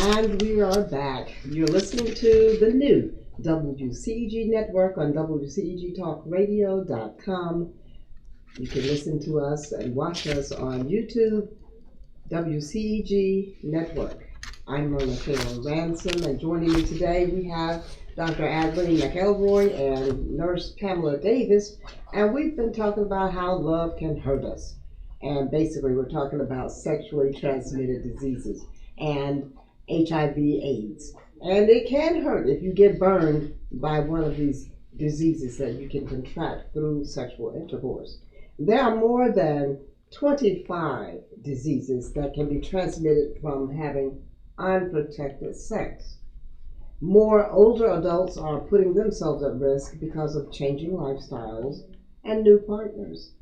And we are back. You're listening to the new WCEG Network on WCEGTalkRadio.com. You can listen to us and watch us on YouTube, WCEG Network. I'm Myrna Ransom, and joining me today we have Dr. Adlene McElroy and Nurse Pamela Davis, and we've been talking about how love can hurt us. And basically we're talking about sexually transmitted diseases and HIV/AIDS. And it can hurt if you get burned by one of these diseases that you can contract through sexual intercourse. There are more than 25 diseases that can be transmitted from having unprotected sex. More older adults are putting themselves at risk because of changing lifestyles and new partners.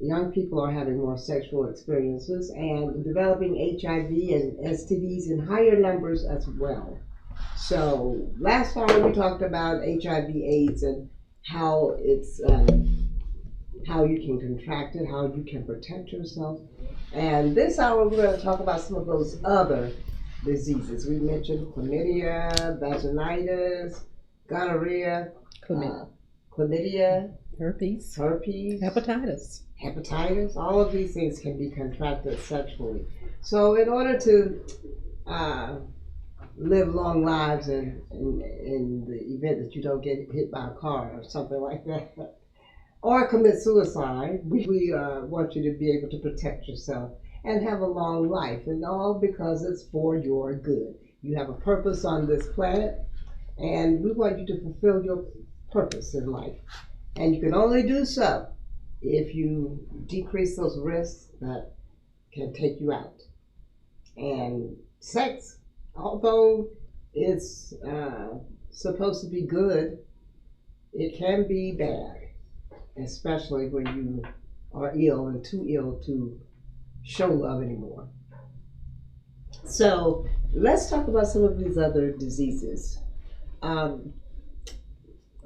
Young people are having more sexual experiences and developing HIV and STDs in higher numbers as well. So last time we talked about HIV/AIDS and how it's how you can contract it, how you can protect yourself. And this hour we're going to talk about some of those other diseases. We mentioned chlamydia, vaginitis, gonorrhea, chlamydia, herpes, hepatitis. All of these things can be contracted sexually. So in order to live long lives in the event that you don't get hit by a car or something like that, or commit suicide, we want you to be able to protect yourself and have a long life, and all because it's for your good. You have a purpose on this planet, and we want you to fulfill your purpose in life. And you can only do so if you decrease those risks that can take you out. And sex, although it's supposed to be good, it can be bad, especially when you are ill and too ill to show love anymore. So let's talk about some of these other diseases.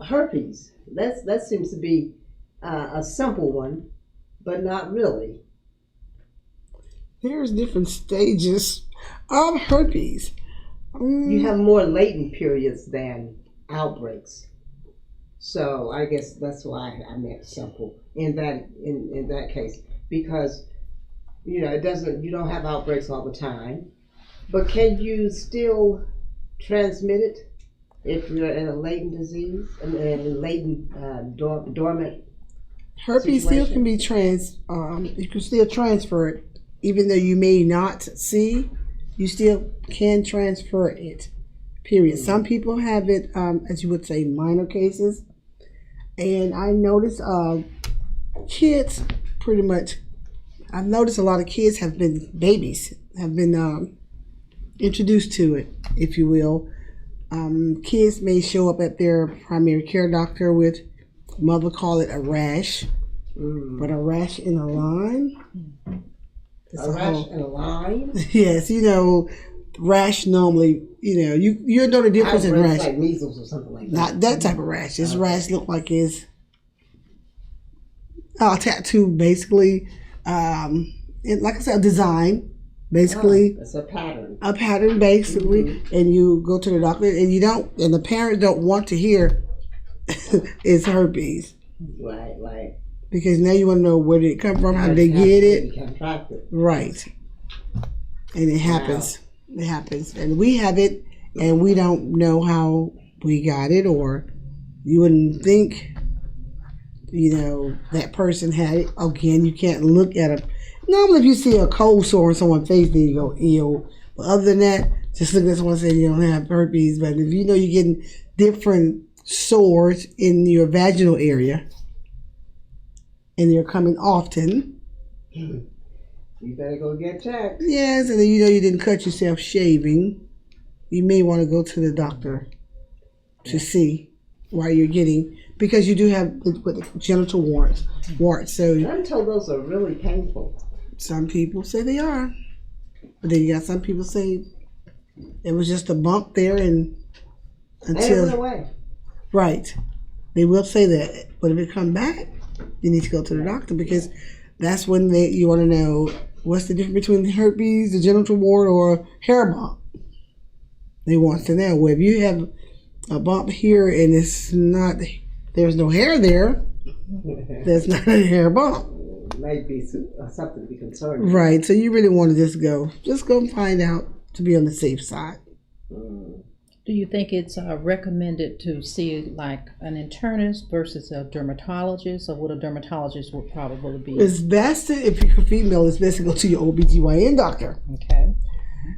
Herpes, that seems to be a simple one, but not really. There's different stages of herpes. You have more latent periods than outbreaks. So I guess that's why I meant simple in that case, because you don't have outbreaks all the time. But can you still transmit it if you're in a latent disease, in a latent dormant herpes situation? Still can be you can still transfer it, even though you may not see, you still can transfer it, period. Mm-hmm. Some people have it, as you would say, minor cases. And I noticed kids pretty much, I've noticed a lot of kids babies have been introduced to it, if you will. Kids may show up at their primary care doctor with, mother call it a rash, but a rash in a line. A rash in a line? Yes, rash normally, you know the difference in rash. Like measles or something like that. Not that type of rash. This rash look like it's a tattoo, basically. Like I said, a design, basically. It's a pattern. A pattern, basically. Mm-hmm. And you go to the doctor, and the parents don't want to hear it's herpes. Right. Because now you want to know where did it come from, how did they get it. Contract it. Right. And it happens. Wow. It happens. And we have it, and we don't know how we got it, or you wouldn't think, that person had it. Again, you can't look at it. Normally, if you see a cold sore on someone's face, then you go, ew. But other than that, just look at someone and say you don't have herpes. But if you're getting different sores in your vaginal area, and they're coming often, you better go get checked. Yes, and then you didn't cut yourself shaving. You may want to go to the doctor to see why you're getting, because you do have genital warts. So I'm told those are really painful. Some people say they are, but then you got some people say it was just a bump there and until it went away. Right, they will say that, but if it come back, you need to go to the doctor, because that's when you want to know what's the difference between herpes, the genital wart, or hair bump. They want to know. Well, if you have a bump here and there's no hair there, that's not a hair bump. Might be something to be concerned about. Right. So you really want to just go and find out to be on the safe side. Do you think it's recommended to see like an internist versus a dermatologist, or what a dermatologist would probably be? It's best if you're a female, it's best to go to your OBGYN doctor. Okay.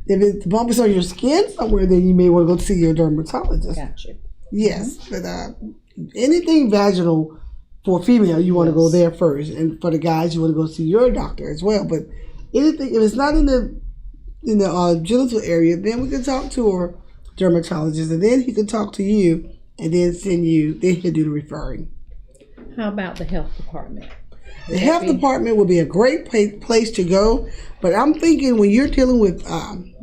If the bump is on your skin somewhere, then you may want to go see your dermatologist. Gotcha. Yes, but anything vaginal for a female, you want to go there first, and for the guys, you want to go see your doctor as well. But anything, if it's not in the genital area, then we can talk to our dermatologist, and then he can talk to you, and then send you. Then he'll do the referring. How about the health department? The health department would be a great place to go, but I'm thinking when you're dealing with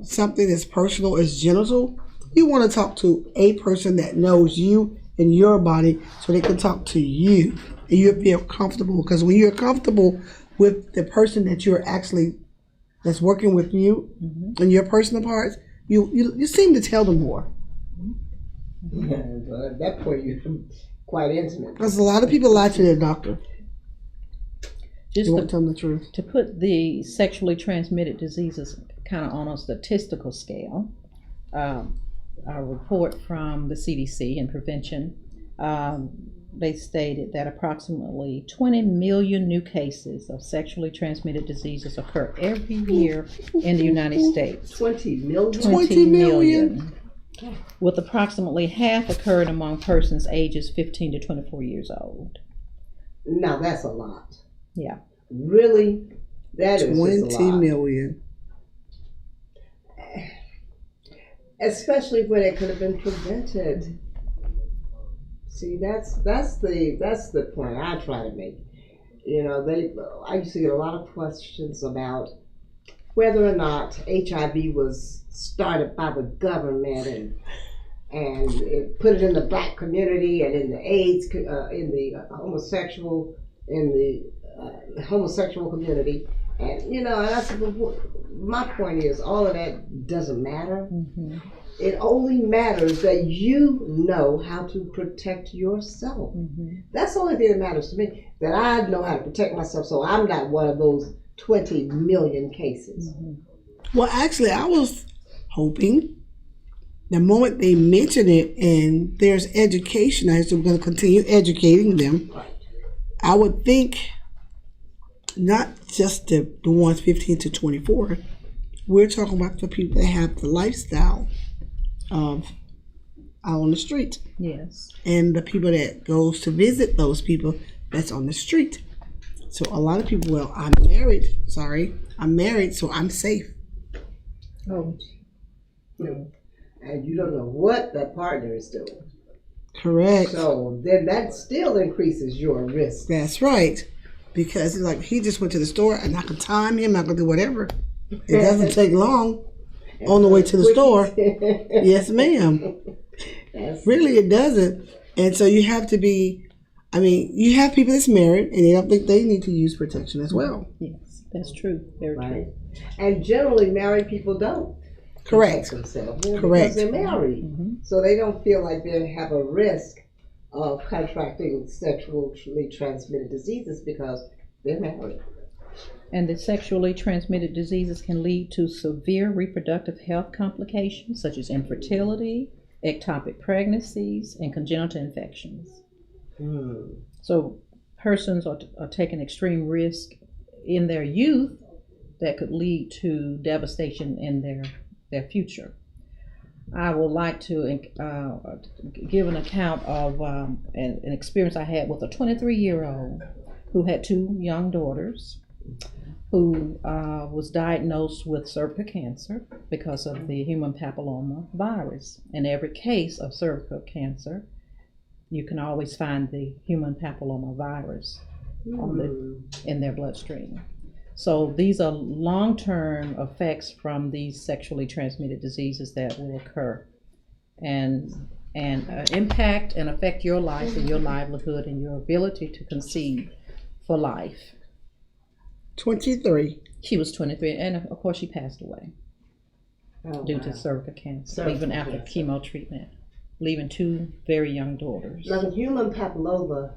something as personal as genital, you want to talk to a person that knows you and your body, so they can talk to you and you feel comfortable. Because when you're comfortable with the person that's working with you and your personal parts, you seem to tell them more. Yeah, but at that point, you're quite intimate. Because a lot of people lie to their doctor. Just They won't tell them the truth. to put the sexually transmitted diseases kind of on a statistical scale, a report from the CDC and prevention, they stated that approximately 20 million new cases of sexually transmitted diseases occur every year in the United States. 20 million? 20 million. With approximately half occurring among persons ages 15 to 24 years old. Now that's a lot. Yeah. Really? That is 20 just a lot. million. Especially when it could have been prevented. See, that's the point I try to make. You know, I used to get a lot of questions about whether or not HIV was started by the government and it put it in the black community and in the AIDS, in the homosexual community. And, and I said, well, my point is, all of that doesn't matter. Mm-hmm. It only matters that you know how to protect yourself. Mm-hmm. That's the only thing that matters to me, that I know how to protect myself so I'm not one of those 20 million cases. Mm-hmm. Well, actually, I was hoping the moment they mention it and there's education, I am going to continue educating them. Right. I would think not just the ones 15 to 24. We're talking about the people that have the lifestyle of out on the street. Yes. And the people that goes to visit those people that's on the street. So a lot of people, well, I'm married, so I'm safe. Oh. And you don't know what that partner is doing. Correct. So then that still increases your risk. That's right. Because it's like he just went to the store and I can time him, I can do whatever. It doesn't take long on the way to the store. Yes, ma'am. Really, it doesn't. And so you have to be, you have people that's married and they don't think they need to use protection as well. Yes, that's true. Very true. And generally married people don't. Correct. Themselves, Correct. Because they're married. Mm-hmm. So they don't feel like they have a risk of contracting sexually transmitted diseases because they're married. And the sexually transmitted diseases can lead to severe reproductive health complications such as infertility, ectopic pregnancies, and congenital infections. So persons are taking extreme risk in their youth that could lead to devastation in their future. I would like to give an account of an experience I had with a 23-year-old who had two young daughters, who was diagnosed with cervical cancer because of the human papilloma virus. In every case of cervical cancer, you can always find the human papilloma virus in their bloodstream. So these are long-term effects from these sexually transmitted diseases that will occur and impact and affect your life and your livelihood and your ability to conceive for life. 23. She was 23, and of course she passed away. due to cervical cancer, Cervical even after cancer. chemo treatment, leaving 2 very young daughters. Now, the human papilloma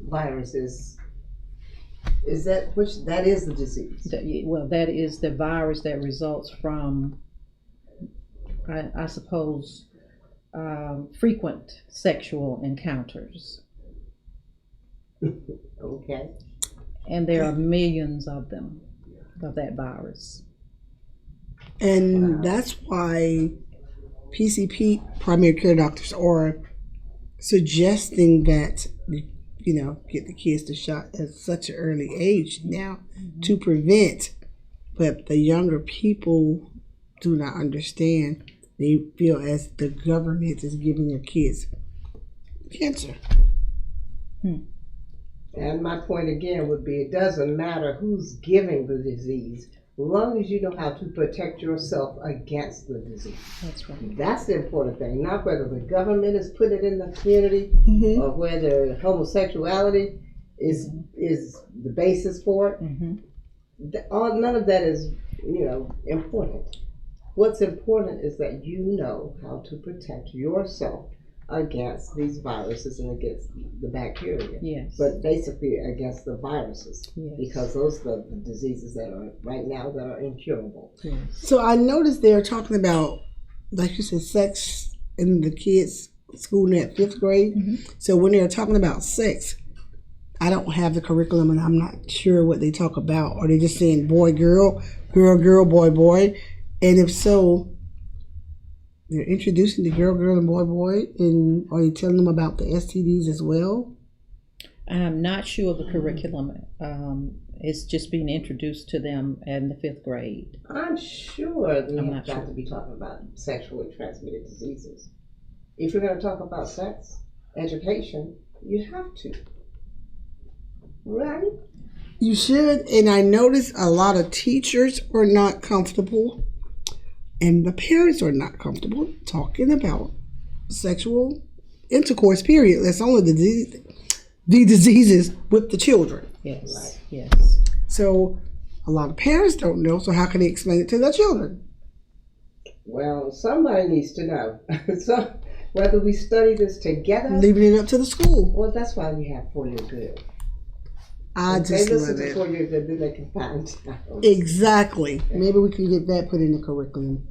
virus is that that is the disease? Well, that is the virus that results from, I suppose, frequent sexual encounters. Okay. And there are millions of them, of that virus. And Wow. that's why PCP, primary care doctors, are suggesting that, get the kids the shot at such an early age now to prevent. But the younger people do not understand. They feel as the government is giving their kids cancer. And my point again would be, it doesn't matter who's giving the disease, as long as you know how to protect yourself against the disease. That's right. That's the important thing, not whether the government has put it in the community or whether homosexuality is the basis for it. None of that is, important. What's important is that you know how to protect yourself against these viruses and against the bacteria. Yes. But basically against the viruses, Yes. because those are the diseases that are right now that are incurable. Yes. So I noticed they're talking about, like you said, sex in the kids' school in that 5th grade. So when they're talking about sex, I don't have the curriculum and I'm not sure what they talk about. Are they just saying boy, girl, girl, girl, boy, boy? And if so, they're introducing the girl, girl, and boy, boy, and are they telling them about the STDs as well? I'm not sure of the curriculum. It's just being introduced to them in the 5th grade. I'm sure we I'm have not got sure. to be talking about sexually transmitted diseases. If you're going to talk about sex education, you have to. Right? You should, and I noticed a lot of teachers are not comfortable, and the parents are not comfortable talking about sexual intercourse, period. That's only the diseases with the children. Yes. Right. Yes. So a lot of parents don't know, so how can they explain it to their children? Well, somebody needs to know. So whether we study this together, Leaving it up to the school. well, that's why we have For Your Good. I If they just listen love to it. For Your Good, then they can find out. Exactly. Maybe we can get that put in the curriculum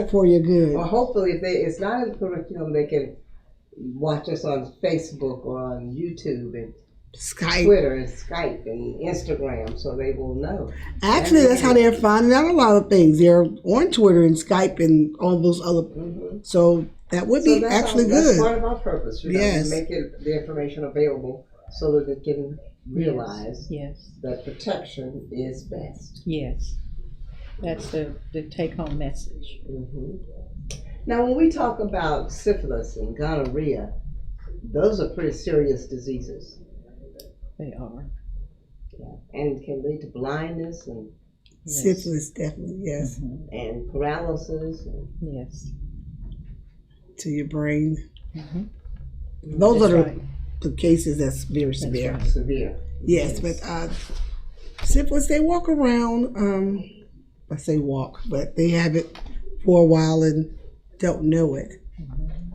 for your good. Well, hopefully, if it's not in the curriculum, they can watch us on Facebook or on YouTube and Skype. Twitter and Skype and Instagram, so they will know. Actually, that's how they're finding out a lot of things. They're on Twitter and Skype and all those other. So that would be So actually that's good. part of our purpose, Yes. to make the information available so that they can realize Yes. that protection is best. Yes. That's the take-home message. Now, when we talk about syphilis and gonorrhea, those are pretty serious diseases They are. and can lead to blindness and Syphilis, definitely, yes. and paralysis. And Yes. To your brain. Mm-hmm. Those That's are right. the cases that's very severe. right. severe. Yes, but syphilis, they walk around. I say walk, but they have it for a while and don't know it.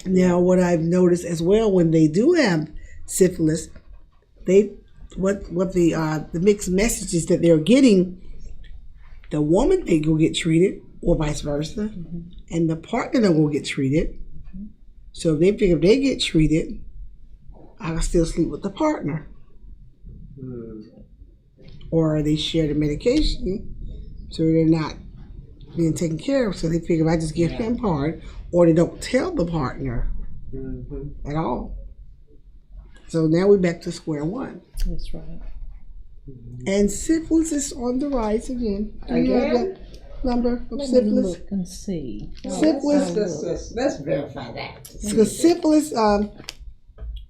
Now, what I've noticed as well, when they do have syphilis, what the mixed messages that they're getting, the woman may go get treated, or vice versa, and the partner don't go get treated. So they figure if they get treated, I can still sleep with the partner. Or they share the medication, so they're not being taken care of. So they figure if I just give him part, or they don't tell the partner at all. So now we're back to square one. That's right. And syphilis is on the rise again. Do you have Again? the number of Let me syphilis? look and see. Syphilis. Let's verify that. Because syphilis,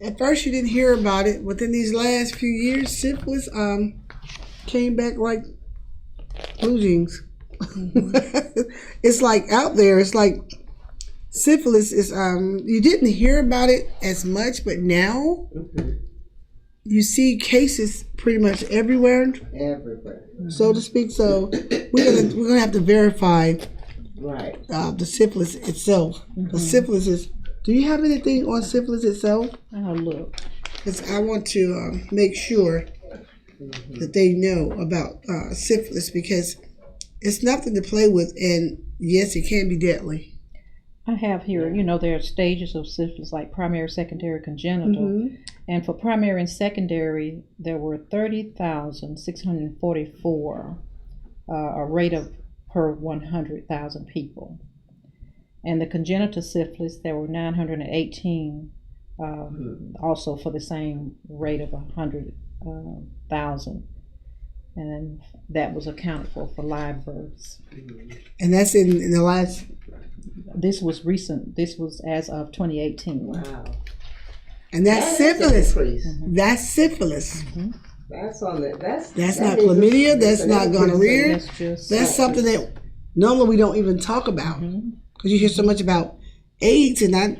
at first you didn't hear about it. Within these last few years, syphilis came back like blue jeans. It's like out there. It's like syphilis is you didn't hear about it as much, but now you see cases pretty much everywhere, Everywhere. so to speak. So we're gonna have to verify Right. the syphilis itself. Mm-hmm. The syphilis is. Do you have anything on syphilis itself? I'll look. Because I want to make sure that they know about syphilis, because it's nothing to play with, and yes, it can be deadly. I have here, there are stages of syphilis like primary, secondary, congenital. Mm-hmm. And for primary and secondary, there were 30,644, a rate of per 100,000 people. And the congenital syphilis, there were 918, also for the same rate of 100,000. And that was accounted for live births. And that's in the last. This was recent. This was as of 2018. Wow. And that's syphilis. That's syphilis. Mm-hmm. That's on the. That's not chlamydia. That's not gonorrhea. That's just That's something that normally we don't even talk about, because you hear so much about AIDS, and I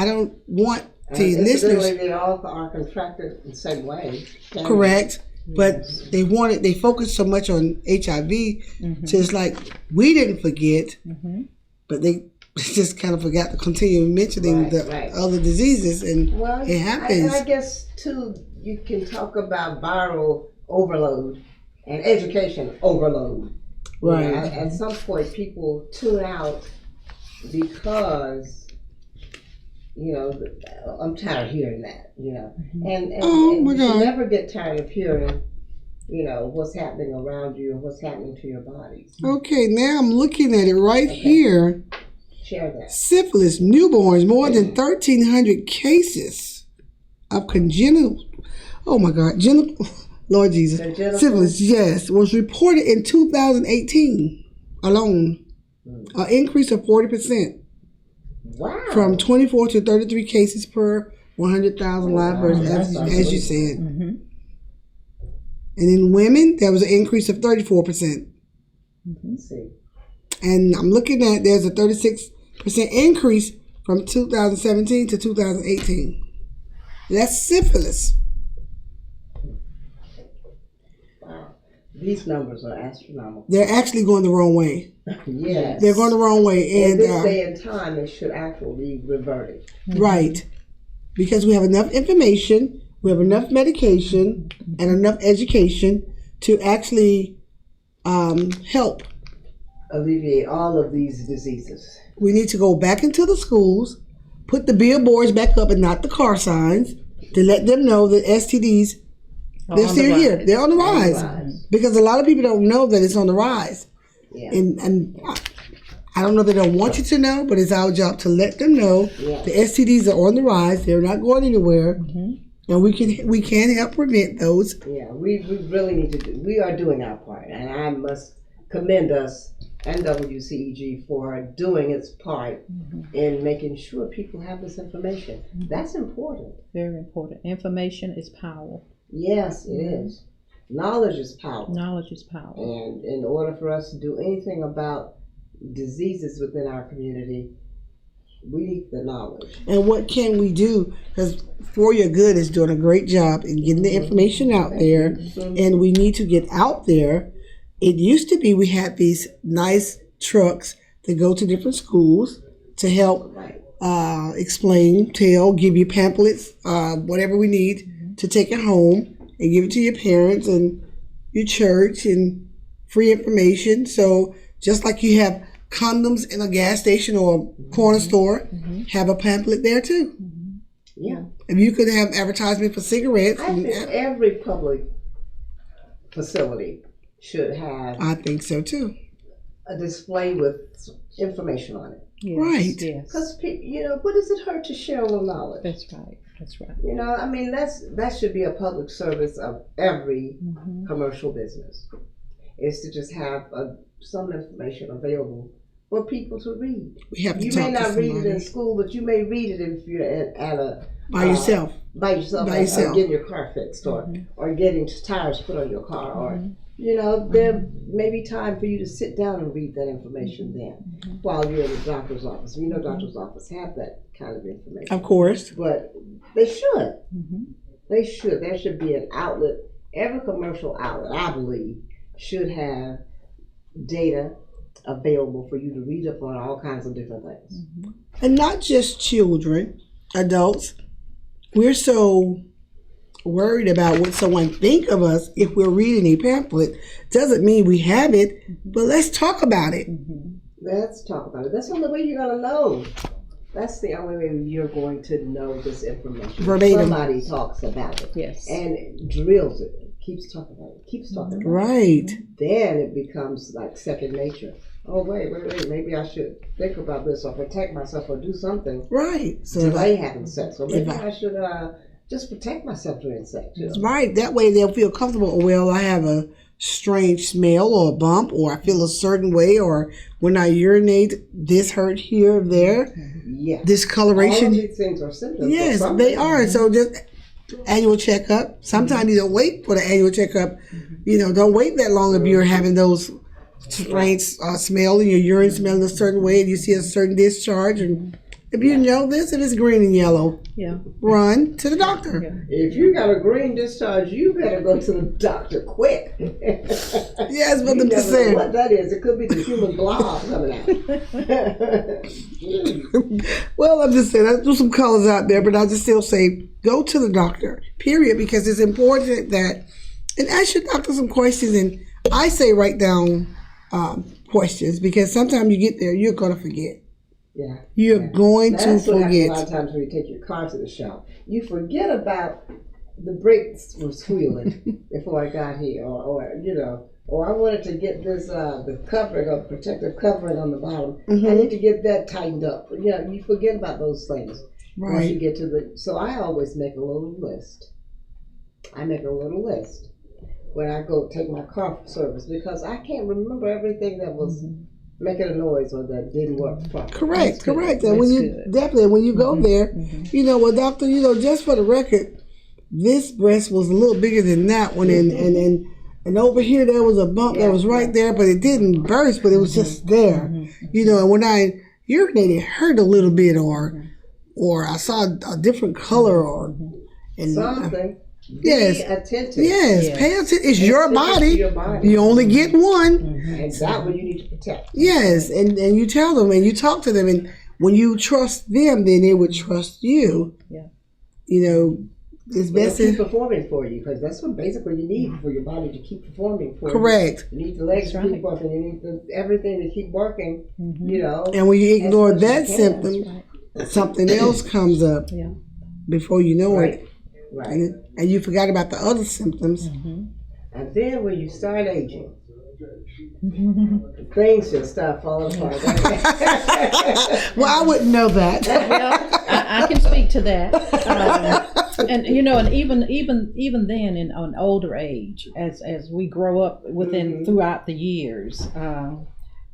don't want the listeners. They all are contracted the same way. Correct. But they focus so much on HIV, so it's like we didn't forget, but they just kind of forgot to continue mentioning the other diseases, and it happens. I guess too, you can talk about viral overload and education overload. Right. At some point, people tune out because I'm tired of hearing that. And you should never get tired of hearing, what's happening around you and what's happening to your bodies. Okay, now I'm looking at it right here. Share that. Syphilis, newborns, more than 1,300 cases of congenital. Oh my God, Lord Jesus. Syphilis, yes, was reported in 2018 alone. An increase of 40%. Wow. From 24 to 33 cases per 100,000 live births, as you said. And in women, there was an increase of 34%. Let's see. And I'm looking at, there's a 36% increase from 2017 to 2018. That's syphilis. Wow. These numbers are astronomical. They're actually going the wrong way. Yes. They're going the wrong way. In And this day and time, it should actually be reverted. Right. Because we have enough information, we have enough medication, and enough education to actually help. Alleviate all of these diseases. We need to go back into the schools, put the billboards back up and not the car signs, to let them know that STDs, they're still here. They're on the rise. Because a lot of people don't know that it's on the rise. Yeah. And I don't know, they don't want you to know, but it's our job to let them know the STDs are on the rise. They're not going anywhere. And we can help prevent those. Yeah, we really need to we are doing our part. And I must commend us and WCEG for doing its part in making sure people have this information. That's important. Very important. Information is power. Yes, it is. Knowledge is power. Knowledge is power. And in order for us to do anything about diseases within our community, we need the knowledge. And what can we do? Because For Your Good is doing a great job in getting the information out there, and we need to get out there. It used to be we had these nice trucks that go to different schools to help explain, tell, give you pamphlets, whatever we need to take it home and give it to your parents and your church, and free information. So just like you have condoms in a gas station or a corner store, have a pamphlet there too. Yeah. If you could have advertisement for cigarettes. I think every public facility should have. I think so too. A display with information on it. Yes, right. Yes. Because what does it hurt to share a little knowledge? That's right. That's right. That should be a public service of every commercial business. Is to just have some information available for people to read. We have to you talk may not to read somebody. it in school, but you may read it if you're at a By yourself. By yourself. Getting your car fixed, or getting tires put on your car, or there may be time for you to sit down and read that information then while you're in the doctor's office. We know doctor's office have that kind of information. Of course. But they should. They should. There should be an outlet. Every commercial outlet, I believe, should have data available for you to read up on all kinds of different things. And not just children, adults. We're so worried about what someone think of us if we're reading a pamphlet. Doesn't mean we have it, but let's talk about it. Let's talk about it. That's the only way you're going to know. That's the only way you're going to know this information. Verbatim. Somebody talks about it. Yes. And drills it. Keeps talking about it. Keeps talking about it. Right. Then it becomes like second nature. Oh, wait. Maybe I should think about this or protect myself or do something. Right. So Delay having sex. Or maybe I should just protect myself during sex. You know? right. That way they'll feel comfortable. Well, I have a strange smell or a bump, or I feel a certain way, or when I urinate, this hurt here or there. Yeah. Discoloration. All of these things are symptoms. Yes, they are. So just annual checkup. Sometimes you don't wait for the annual checkup. You know, don't wait that long if you're having those strange smell and your urine smelling a certain way and you see a certain discharge. And if you know this, if it's green and yellow, run to the doctor. Yeah. If you got a green discharge, you better go to the doctor quick. Yes, but You the never know percent. what that is. It could be the human blob coming out. Well, I'm just saying, I threw some colors out there, but I just still say go to the doctor, period, because it's important that, and ask your doctor some questions, and I say write down questions, because sometimes you get there, you're going to forget. Yeah. You're going to That's what happens a lot forget. of times when you take your car to the shop. You forget about the brakes were squealing before I got here, or you know, or I wanted to get this the covering or protective covering on the bottom. I need to get that tightened up. You know, you forget about those things once you Right. get to the. So I always make a little list. I make a little list when I go take my car for service, because I can't remember everything that was making a noise or that didn't work properly. Correct, good. correct. And when That's you good. definitely when you go there, you know, well, doctor, you know, just for the record, this breast was a little bigger than that one, and over here there was a bump that was right there, but it didn't burst, but it was just there. You know, and when I urinated, it hurt a little bit, or I saw a different color, or and Something. Yes. Be attentive. yes, Yes. pay attention. It's Pay your attention to body. your body. You only get one. And that one you need to protect. Yes, and you tell them and you talk to them, and when you trust them, then they would trust you. Yeah. You know, it's They'll best keep to performing for you, because that's what basically you need for your body to keep performing for correct. you. You need the legs That's to keep working. You need everything to keep working. You know. And when you ignore As much that as you can. symptom, something else comes up Yeah. before you know Right. it, Right. and you forgot about the other symptoms. And then when you start aging, things just start falling apart. Well, I wouldn't know that. Well, I can speak to that, and you know, and even then, in an older age, as we grow up within throughout the years,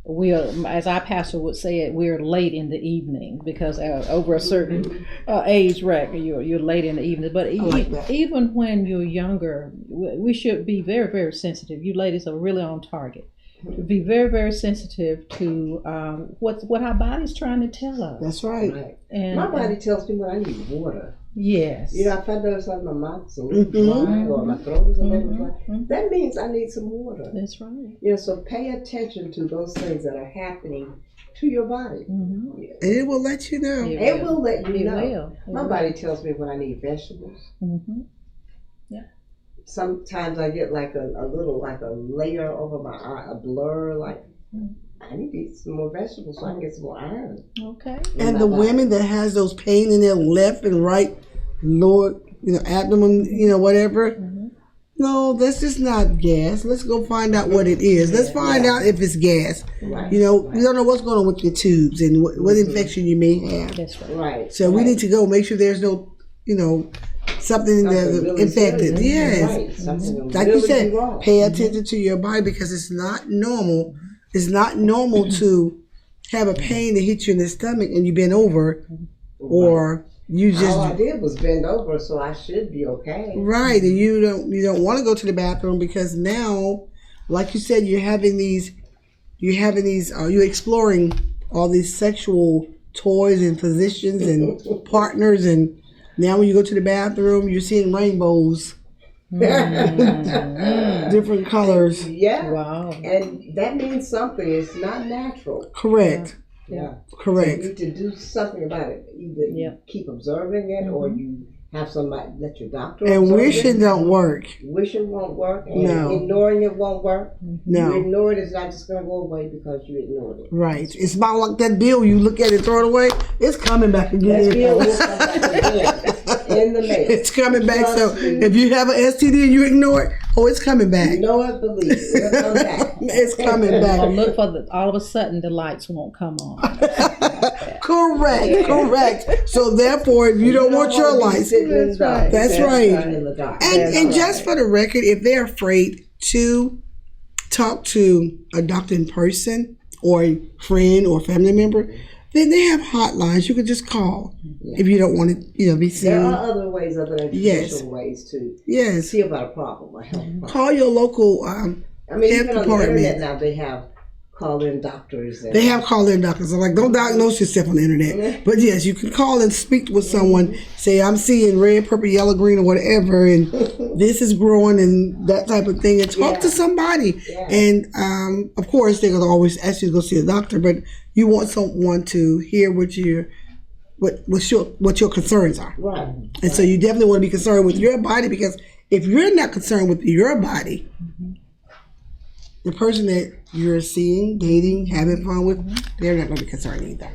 we are, as our pastor would say it, we're late in the evening, because over a certain age bracket, you're late in the evening. But like that. even when you're younger, we should be very, very sensitive. You ladies are really on target. Be very, very sensitive to what our body's trying to tell us. That's right. Right. And My body tells me when I need water. yes, You know, if I notice like my mouth's a little dry or my throat is a little dry, that means I need some water. that's right. You know, so pay attention to those things that are happening to your body. Yeah. And it will let you know. Yeah. It will let you It know. will. My body tells me when I need vegetables. Sometimes I get like a little, like a layer over my eye, a blur, like I need to eat some more vegetables so I can get some more iron. Okay. in And my the body. women that has those pain in their left and right lower, you know, abdomen, you know, whatever. No, that's just not gas. Let's go find out what it is. Let's find out if it's gas. Right. You know, we don't know what's going on with your tubes and what infection you may have. That's right. Right. So we need to go make sure there's no, you know, something that's really infected. serious. Yes. Right. Something Like you really said, wrong. pay attention to your body, because it's not normal. It's not normal to have a pain that hits you in the stomach and you bend over, or you All I just did was bend over, so I should be okay. right, and you don't want to go to the bathroom, because now, like you said, you're exploring all these sexual toys and positions and partners, and now when you go to the bathroom, you're seeing rainbows different colors. Yeah. Wow. And that means something. It's not natural. Correct. Yeah. Correct. So you need to do something about it. Either you keep observing it or you have somebody, let your doctor And observe wishing it. don't work. Wishing won't work. And No. ignoring it won't work. No. You ignore it, it's not just going to go away because you ignored it. Right. It's about like that bill. You look at it, throw it away. It's coming back again. That bill will come back again in the mail. It's coming back. So Trust me. if you have an STD and you ignore it, it's coming back. You know it, believe it. It'll come back. It's coming Or back. look for all of a sudden the lights won't come on. Correct. So therefore, if you don't want your lights, sitting in the dark. That's right. In the dark. and just for the record, if they're afraid to talk to a doctor in person or a friend or family member, then they have hotlines. You can just call if you don't want to, be seen. There are other ways other than traditional ways to Yes. see about a problem. A health problem. Call your local I mean, health even on the department. internet now, they have call-in doctors. And They have call-in doctors. I'm like, don't diagnose yourself on the internet. But yes, you can call and speak with someone. Say, I'm seeing red, purple, yellow, green, or whatever, and this is growing and that type of thing. And talk to somebody. Yeah. And of course, they're gonna always ask you to go see a doctor, but you want someone to hear what your concerns are. Right. And so you definitely want to be concerned with your body, because if you're not concerned with your body, the person that you're seeing, dating, having fun with, they're not going to be concerned either.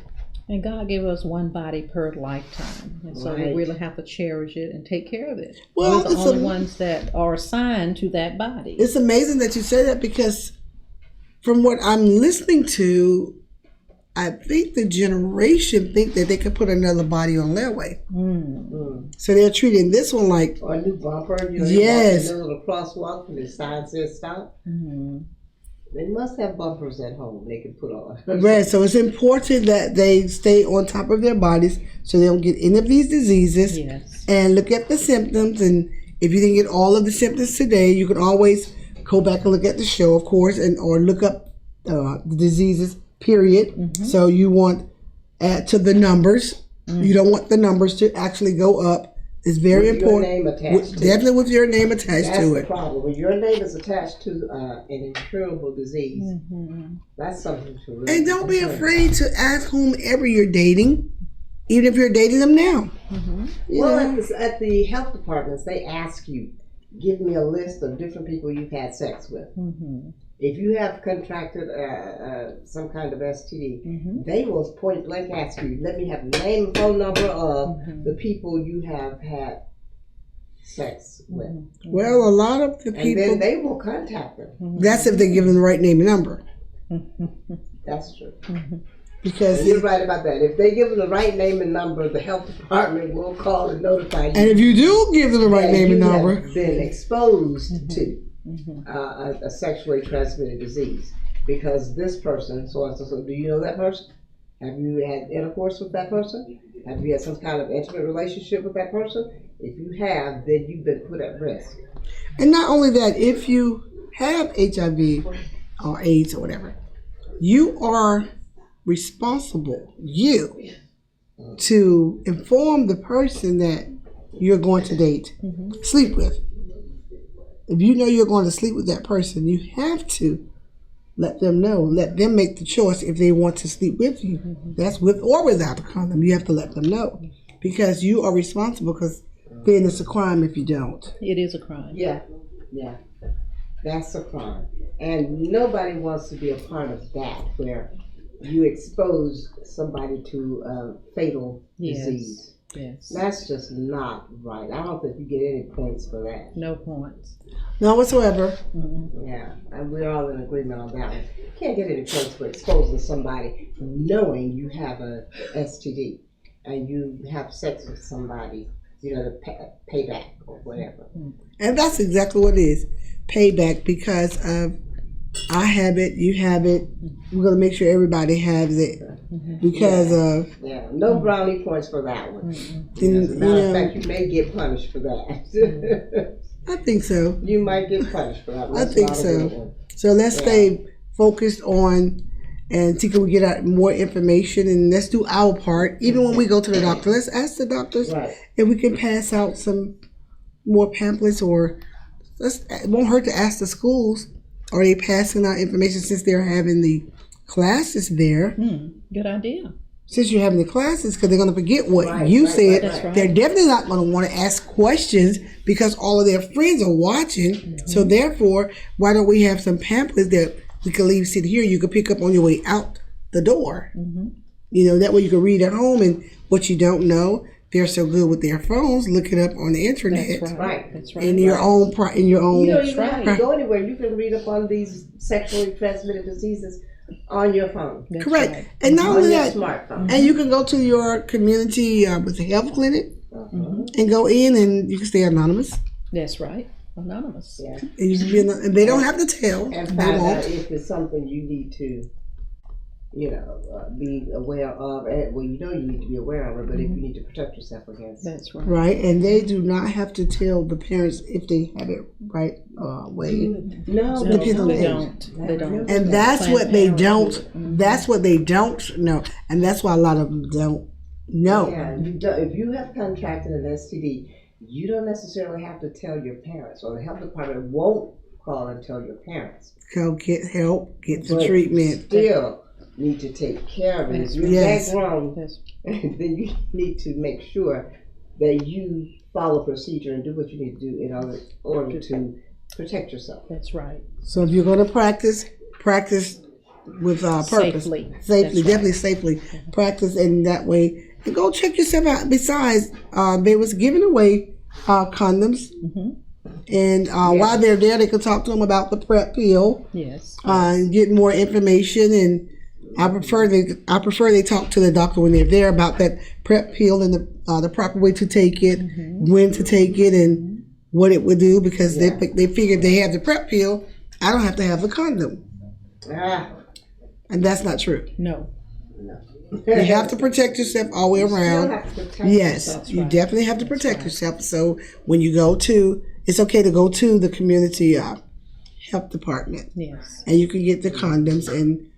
And God gave us one body per lifetime. And so we really have to cherish it and take care of it. Well, we're the only ones that are assigned to that body. It's amazing that you say that, because from what I'm listening to, I think the generation think that they could put another body on their way. So they're treating this one like, Or a new bumper. Yes. You little crosswalk and the sign says stop. They must have bumpers at home they can put on. right. So it's important that they stay on top of their bodies so they don't get any of these diseases. Yes. And look at the symptoms. And if you didn't get all of the symptoms today, you can always go back and look at the show, of course, or look up the diseases, period. So you want add to the numbers. You don't want the numbers to actually go up. It's very with important. Your name attached to definitely with your name attached that's to the it. problem. When your name is attached to an incurable disease, that's something to really And don't be concern. afraid to ask whomever you're dating, even if you're dating them now. Well, at the health departments, they ask you, give me a list of different people you've had sex with. If you have contracted some kind of STD, they will point blank ask you, let me have the name and phone number of the people you have had sex with. Well, a lot of the And people, then they will contact them. that's if they give them the right name and number. That's true. Because You're right about that. If they give them the right name and number, the health department will call and notify you. and if you do give them the right that name and you number, have been exposed to a sexually transmitted disease, because this person, so and so, do you know that person? Have you had intercourse with that person? Have you had some kind of intimate relationship with that person? If you have, then you've been put at risk. and not only that, if you have HIV or AIDS or whatever, you are responsible, to inform the person that you're going to date, sleep with. If you know you're going to sleep with that person, you have to let them know. Let them make the choice if they want to sleep with you. That's with or without a condom. You have to let them know, because you are responsible, because then it's a crime if you don't. It is a crime. Yeah. That's a crime. And nobody wants to be a part of that, where you expose somebody to a fatal disease. Yes. That's just not right. I don't think you get any points for that. No points. None whatsoever. Yeah, and we're all in agreement on that one. You can't get any points for exposing somebody knowing you have a STD and you have sex with somebody, to pay back or whatever. And that's exactly what it is. Payback, because of I have it, you have it. We're going to make sure everybody has it because of. Yeah, no brownie points for that one. And, As a matter of fact, you may get punished for that. I think so. You might get punished for that one. I think so. So let's stay focused on and see, can we get out more information, and let's do our part. Even when we go to the doctor, let's ask the doctors if we can pass out some more pamphlets or it won't hurt to ask the schools, are they passing out information since they're having the classes there? Good idea. Since you're having the classes, because they're going to forget what you said. Right. They're definitely not going to want to ask questions because all of their friends are watching. So therefore, why don't we have some pamphlets that we can leave sit here? You can pick up on your way out the door. You know, that way you can read at home, and what you don't know, they're so good with their phones. Look it up on the internet. That's right. That's right. In your own. You don't even right. have to go anywhere. You can read up on these sexually transmitted diseases on your phone. That's Correct. right. And not On only your that, smartphone. and you can go to your community with the health clinic and go in, and you can stay anonymous. That's right. Anonymous. Yeah. And you can be and they don't have to tell. And They find won't. out if it's something you need to, be aware of. Well, you need to be aware of it, but if you need to protect yourself against it. That's right. Right, and they do not have to tell the parents if they have it right way. No, depends on the they age. don't. They don't. And that's what they don't. Parenthood. That's what they don't know, and that's why a lot of them don't know. Yeah, if you have contracted an STD, you don't necessarily have to tell your parents, or the health department won't call and tell your parents. Go get help, get the But treatment. Still need to take care of it. If you're Yes. that grown, That's then you need to make sure that you follow procedure and do what you need to do in order to protect yourself. That's right. So if you're going to practice with purpose, Safely. That's safely, right. definitely safely. Practice in that way, and go check yourself out. Besides, they was giving away condoms, and while they're there, they could talk to them about the PrEP pill, Yes. and get more information. And I prefer they talk to the doctor when they're there about that PrEP pill and the proper way to take it, when to take it, and what it would do, because they figure if they have the PrEP pill, I don't have to have the condom. And that's not true. No. You have to protect yourself all the way around. You still have to protect Yes, yourself. you definitely have to protect yourself. So when you go to, it's okay to go to the community health department, Yes. and you can get the condoms and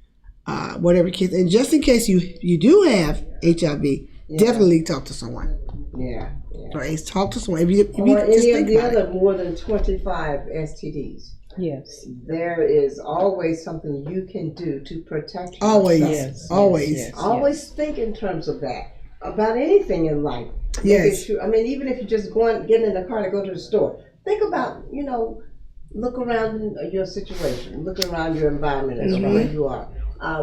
whatever kids. And just in case you do have HIV, definitely talk to someone. Yeah. Right? Talk to someone. If you Or just any of think the about it. other more than 25 STDs. Yes. There is always something you can do to protect yourself. Always, Yes. always. Yes. Always think in terms of that. About anything in life. Yes. Making sure, I mean, even if you're just getting in the car to go to the store, think about, look around your situation. Look around your environment as where you are.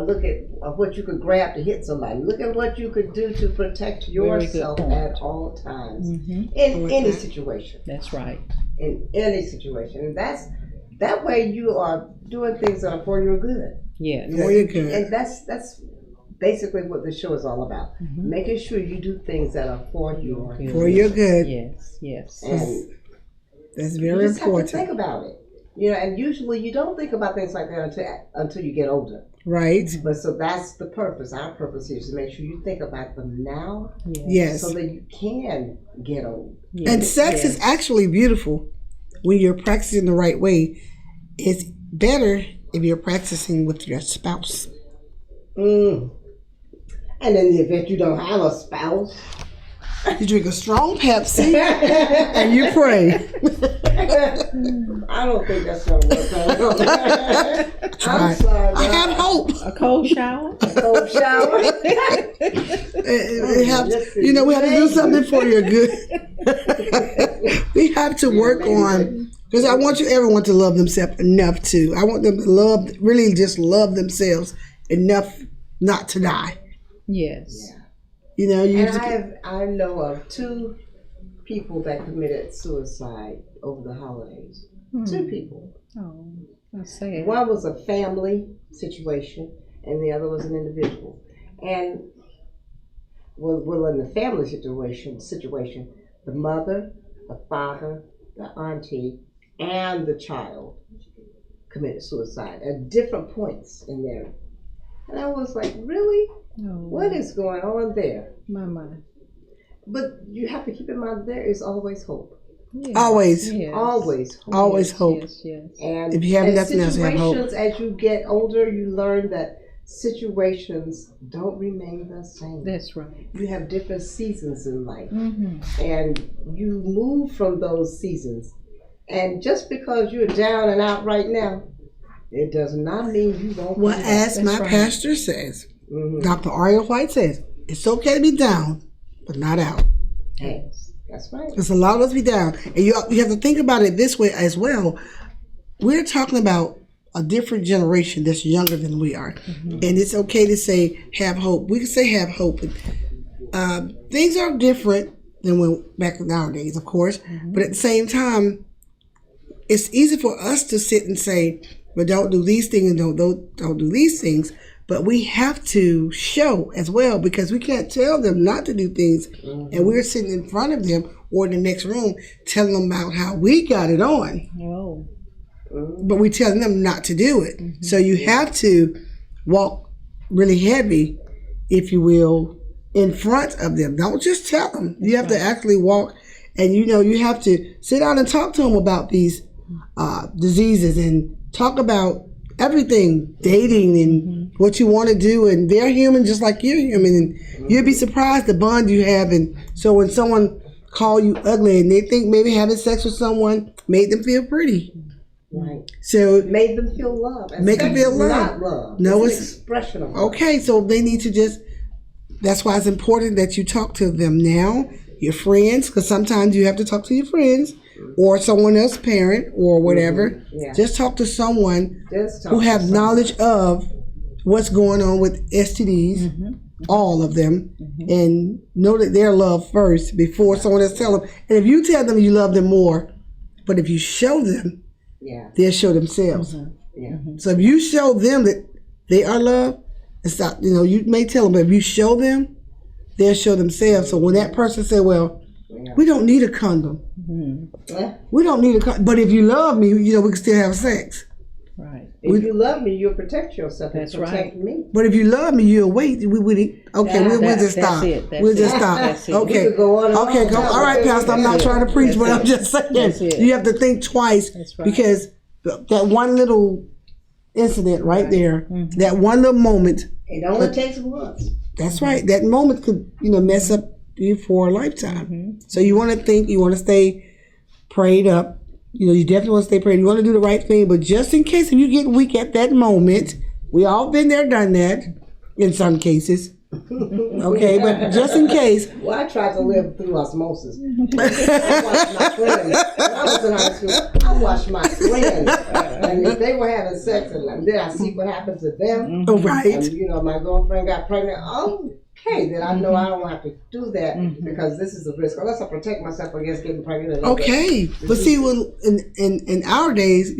Look at what you could grab to hit somebody. Look at what you could do to protect yourself point. at all times. Mm-hmm. In any situation. That's right. In any situation. And that way you are doing things that are for your good. Yes. For your good. And that's basically what this show is all about. Making sure you do things that are for your good. For your good. Yes. Yes. And That's you very just have to important. think about it. And usually you don't think about things like that until you get older. Right? But so that's the purpose. Our purpose here is to make sure you think about them now, Yes. so that you can get old. Yes. And sex is actually beautiful when you're practicing the right way. It's better if you're practicing with your spouse. And in the event you don't have a spouse, You drink a strong Pepsi and you pray. I don't think that's gonna work out. I'm sorry. I have hope. A cold shower. Cold shower. We have to do something for your good. We have to work on, because I want everyone to love themselves enough to. I want them to really just love themselves enough not to die. Yes. And I know of 2 people that committed suicide over the holidays. 2 people. Oh, that's sad. One was a family situation, and the other was an individual. And well, in the family situation, the mother, the father, the auntie, and the child committed suicide at different points in there. And I was like, really? What is going on there? My. But you have to keep in mind there is always hope. Yes. Always. Yes. Always hope. Always hope. Yes. And If you have nothing else, you have hope. situations, as you get older, you learn that situations don't remain the same. That's right. You have different seasons in life, Mm-hmm. and you move from those seasons And just because you're down and out right now, it does not mean you won't. Well, as my pastor says, Dr. Aria White says, it's okay to be down, but not out. Yes, that's right. Because a lot of us be down. And you have to think about it this way as well. We're talking about a different generation that's younger than we are. And it's okay to say have hope. We can say have hope. Things are different than when back nowadays, of course. But at the same time, it's easy for us to sit and say, well, don't do these things and don't do these things. But we have to show as well, because we can't tell them not to do things. And we're sitting in front of them or in the next room telling them about how we got it on. Oh. But we're telling them not to do it. So you have to walk really heavy, if you will, in front of them. Don't just tell them. You have to actually walk, and you have to sit down and talk to them about these diseases and talk about everything, dating and what you want to do. And they're human just like you're human, and you'll be surprised the bond you have. And so when someone call you ugly and they think maybe having sex with someone made them feel pretty. Right. So made them feel love. And make them feel love. Not love. No, it's an expression of love. Okay, so they need to just. That's why it's important that you talk to them now, your friends, because sometimes you have to talk to your friends or someone else's parent or whatever. Yeah. Just talk to someone who have knowledge of what's going on with STDs, all of them, and know that they're loved first before someone else tell them. And if you tell them you love them more, but if you show them, they'll show themselves. So if you show them that they are loved, it's not, you may tell them, but if you show them, they'll show themselves. So when that person say, well, we don't need a condom. We don't need a condom. But if you love me, we can still have sex. Right. If you love me, you'll protect yourself. That's and protect me. But if you love me, you'll wait. We'll just stop. We'll just stop. Okay. Okay. All right, Pastor. I'm not trying to preach, but I'm just saying you have to think twice, because that one little incident right there, that one little moment. It only takes once. That's right. That moment could mess up you for a lifetime. So you want to think. You want to stay prayed up. You definitely want to stay prayed. You want to do the right thing, but just in case if you get weak at that moment, we all been there, done that, in some cases. Okay, but just in case. Well, I tried to live through osmosis. I watched my friends. When I was in high school, I watched my friends. And if they were having sex, and then I see what happens to them. Oh, right. And, my girlfriend got pregnant. Okay, then I know I don't have to do that because this is a risk. Unless I protect myself against getting pregnant. Okay. But see, in our days,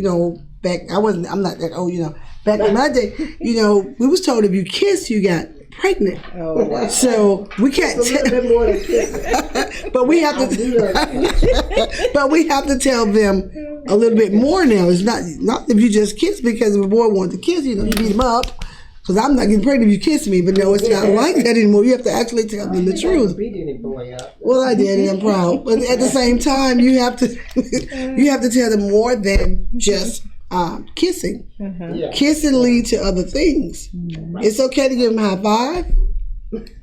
back, I'm not that old, back in my day, we was told if you kiss, you got pregnant. Oh, wow. So we can't a little bit more than kissing. but we have to but we have to tell them a little bit more now. It's not if you just kiss, because if a boy wants to kiss, you beat him up. Because I'm not getting pregnant if you kiss me, but no, it's not like that anymore. You have to actually tell them the truth. I beat any boy up. Well, I did, and I'm proud. But at the same time, you have to tell them more than just kissing. Kissing lead to other things. It's okay to give them a high five.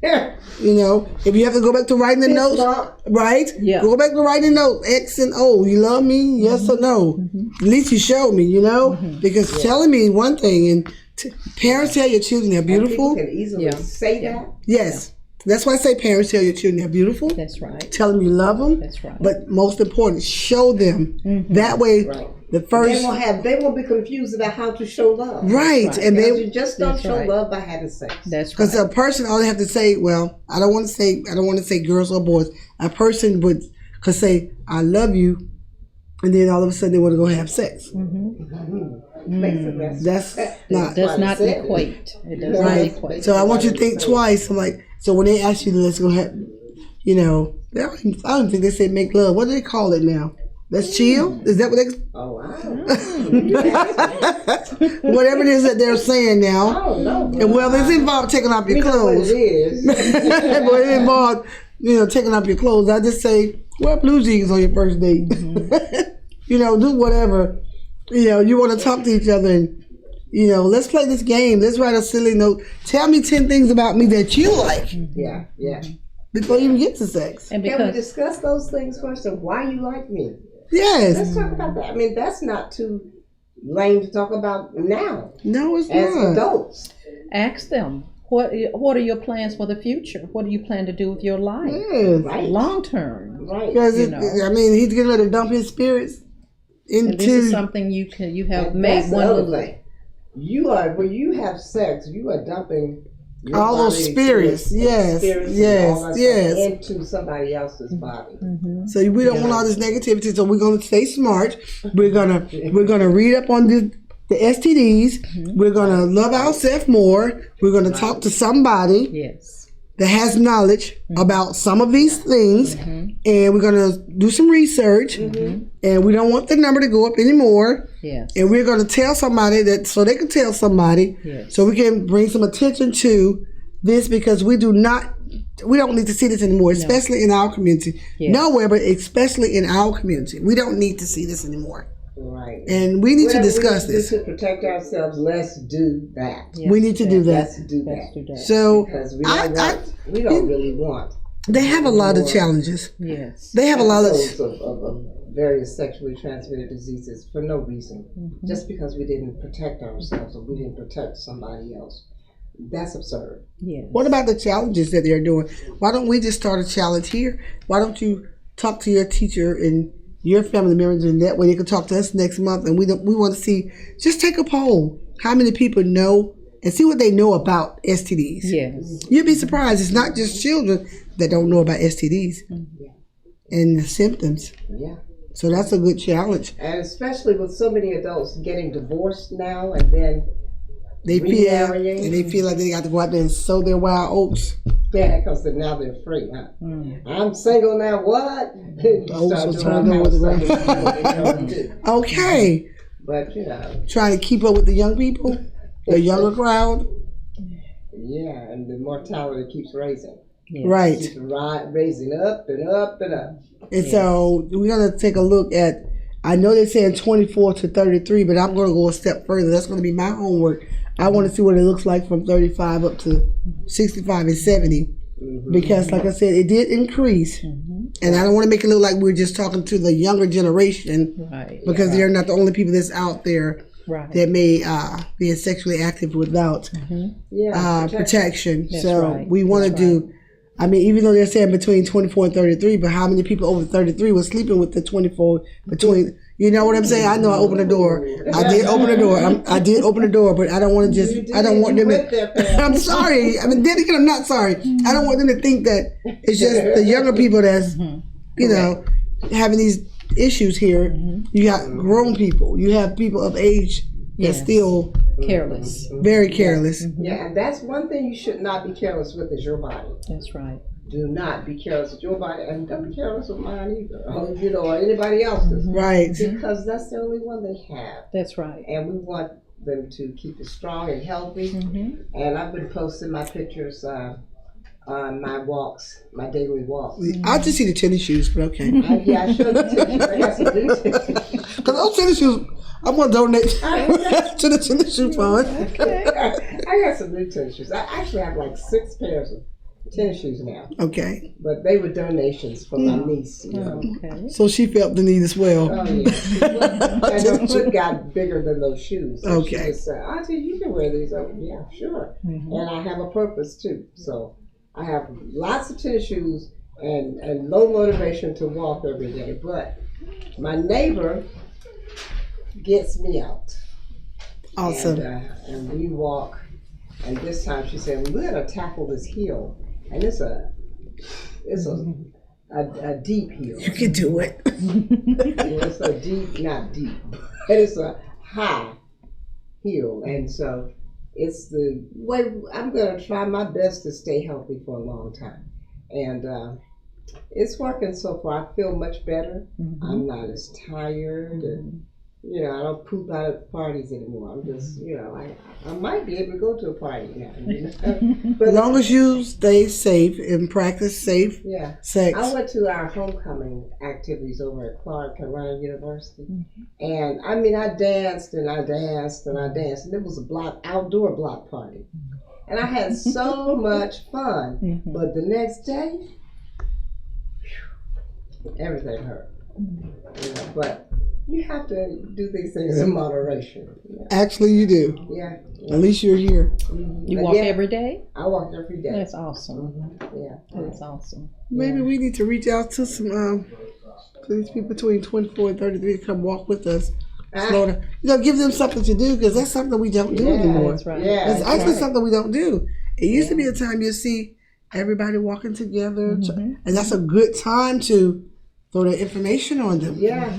If you have to go back to writing the notes, right? Yeah. Go back to writing the note, X and O. You love me? Yes or no? At least you showed me, because telling me one thing, and parents tell your children they're beautiful. And people can easily say that. Yes. That's why I say parents tell your children they're beautiful. That's right. Tell them you love them. That's right. But most important, show them. That way, the first they won't be confused about how to show love. Right, and you just don't show love by having sex. That's right. Because a person only have to say, well, I don't want to say girls or boys. A person could say, I love you, and then all of a sudden they want to go have sex. That's not. It does not equate. It does not equate. So I want you to think twice. I'm like, so when they ask you, let's go have, I don't think they say make love. What do they call it now? Let's chill? Is that what they? Oh, wow. Whatever it is that they're saying now. I don't know. And well, it's involved taking off your clothes. It is. But it involved, taking off your clothes. I just say, wear blue jeans on your first date. Do whatever. You want to talk to each other and, let's play this game. Let's write a silly note. Tell me 10 things about me that you like. Yeah. Before you even get to sex. And can we discuss those things first, and why you like me? Yes. Let's talk about that. I mean, that's not too lame to talk about now No, it's as not. adults. Ask them, what are your plans for the future? What do you plan to do with your life? Yes. Right. Long term. Right. Because You know. I mean, he's getting ready to dump his spirits And this is into. something you have And made that's the one other little. thing. When you have sex, you are dumping your All those body spirits, yes, spirits yes, and all that yes. stuff into somebody else's body. Mm-hmm. So we don't want all this negativity. So we're gonna stay smart. We're gonna read up on the STDs. We're gonna love ourselves more. We're gonna talk to somebody Yes. that has knowledge about some of these things, and we're gonna do some research. And we don't want the number to go up anymore. Yes. And we're gonna tell somebody that so they can tell somebody, Yes. so we can bring some attention to this because we don't need to see this anymore, especially in our community. Yes. Nowhere, but especially in our community, we don't need to see this anymore. Right. And we need Whatever to discuss we need this. to protect ourselves, let's do that. Yes, We need to do that. Let's do Let's do that. that. So Because we I don't really want they have a lot of challenges. Yes. They have a lot of episodes of various sexually transmitted diseases for no reason. Just because we didn't protect ourselves or we didn't protect somebody else. That's absurd. Yes. What about the challenges that they're doing? Why don't we just start a challenge here? Why don't you talk to your teacher and your family members, and that way they can talk to us next month? And we want to see. Just take a poll. How many people know and see what they know about STDs? Yes. You'd be surprised. It's not just children that don't know about STDs and the symptoms. Yeah. So that's a good challenge. And especially with so many adults getting divorced now and then They feel remarrying. and they feel like they got to go out there and sow their wild oats. Yeah, because now they're free, huh? I'm single now, what? You Oats start will doing turn all over the kinds of stuff that they don't do. Okay, But, you know, trying to keep up with the young people, the younger crowd. yeah, and the mortality keeps raising. Yes. Right. Keeps raising up and up and up. And so we're going to take a look at, I know they're saying 24 to 33, but I'm going to go a step further. That's going to be my homework. I want to see what it looks like from 35 up to 65 and 70. Because, like I said, it did increase. And I don't want to make it look like we're just talking to the younger generation. Right. Because they're not the only people that's out there Right. that may be sexually active without Yeah, protection. That's So right. we want to That's do, I mean, even though they're saying between 24 and 33, but how many people over 33 were sleeping with the 24 between, you know what I'm saying? I know I opened the door. I did open the door. I did open the door, but I don't want to just, I don't want them to, I'm sorry. I mean, then again, I'm not sorry. I don't want them to think that it's just the younger people that's, you know, having these issues here. You got grown people. You have people of age that's Yes. still Careless. very careless. Yeah, and that's one thing you should not be careless with is your body. That's right. Do not be careless with your body, and don't be careless with mine either, or, you know, or anybody else's. Right. Because that's the only one they have. That's right. And we want them to keep it strong and healthy. And I've been posting my pictures on my walks, my daily walks. I just see the tennis shoes, but okay. Yeah, I showed you pictures. I got some new pictures. Because those tennis shoes, I'm going to donate to the tennis shoe fund. I got some new tennis shoes. I actually have like 6 pairs of tennis shoes now. Okay. But they were donations from my niece, you know. Okay. So she felt the need as well. Oh, yeah. And her foot got bigger than those shoes. So Okay. She just said, Auntie, you can wear these. Oh, yeah, sure. And I have a purpose, too. So I have lots of tennis shoes and low motivation to walk every day. But my neighbor gets me out. Awesome. And we walk. And this time she said, we're going to tackle this hill. And it's a deep hill. You can do it. It's a deep, not deep, but it's a high hill. And so it's the way I'm going to try my best to stay healthy for a long time. And it's working so far. I feel much better. I'm not as tired. And, you know, I don't poop out at parties anymore. I'm just, you know, I might be able to go to a party now. You know? But As long as you stay safe and practice safe yeah. sex. I went to our homecoming activities over at Clark Carolina University. And I mean, I danced and I danced and I danced. And it was a outdoor block party. And I had so much fun. But the next day, everything hurt. You know, but you have to do these things in moderation. Yeah. Actually, you do. Yeah. At least you're here. You But walk yeah, every day? I walk every day. That's awesome. Yeah. That's awesome. Maybe we need to reach out to some to these people between 24 and 33 to come walk with us. Slow down. Give them something to do because that's something we don't do anymore. That's right. Yeah, It's actually something we don't do. It used to be a time you see everybody walking together, and that's a good time to throw the information on them. Yeah.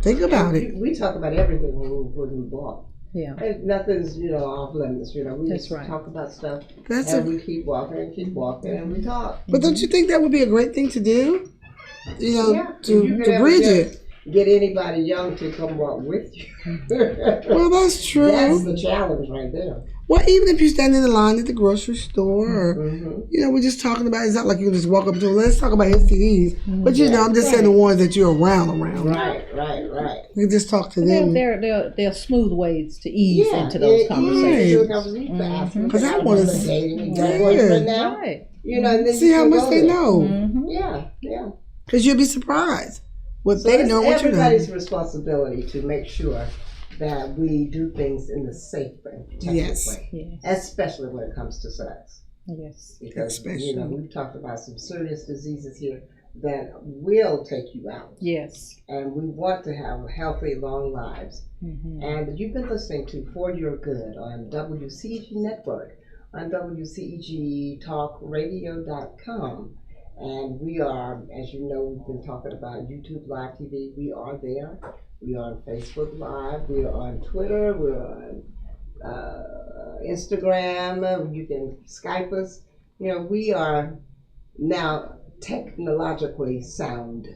Think about it. We talk about everything when we walk. Yeah. And nothing's, off limits, We That's just right. talk about stuff. That's and we keep walking and we talk. But don't you think that would be a great thing to do? You To could bridge ever it. get anybody young to come walk with you. Well, that's true. That's the challenge right there. Well, even if you stand in the line at the grocery store, or we're just talking about. It's not like you can just walk up to them. Let's talk about STDs. But I'm just saying the ones that you're around. Right. You can just talk to them. There are smooth ways to ease into those conversations. Because I want to now. Right. And then see how much they know. Yeah. Because you'll be surprised what So they it's know what you know. everybody's responsibility to make sure that we do things in a safe and protected way, especially when it comes to sex. Yes. Because Especially. we've talked about some serious diseases here that will take you out, Yes. and we want to have healthy, long lives. And you've been listening to For Your Good on WCEG Network on WCEGTalkRadio.com. And we are, as you know, we've been talking about YouTube Live TV. We are there. We are on Facebook Live. We are on Twitter. We're on Instagram. You can Skype us. We are now technologically sound.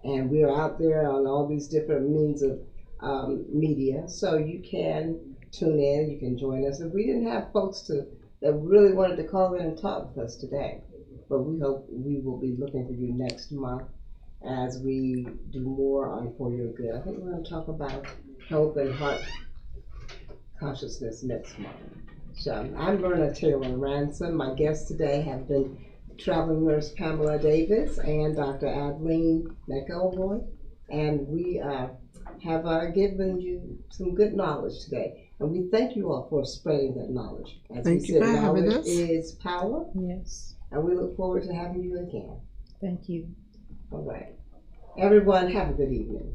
And we are out there on all these different means of media. So you can tune in. You can join us. If we didn't have folks that really wanted to call in and talk with us today, but we hope we will be looking for you next month as we do more on For Your Good. I think we're going to talk about health and heart consciousness next month. So I'm Myrna Taylor Ransom. My guests today have been traveling nurse Pamela Davis and Dr. Adlene McElroy. And we have given you some good knowledge today. And we thank you all for spreading that knowledge. As Thank you for having us. Knowledge is power. Yes. And we look forward to having you again. Thank you. All right. Everyone, have a good evening.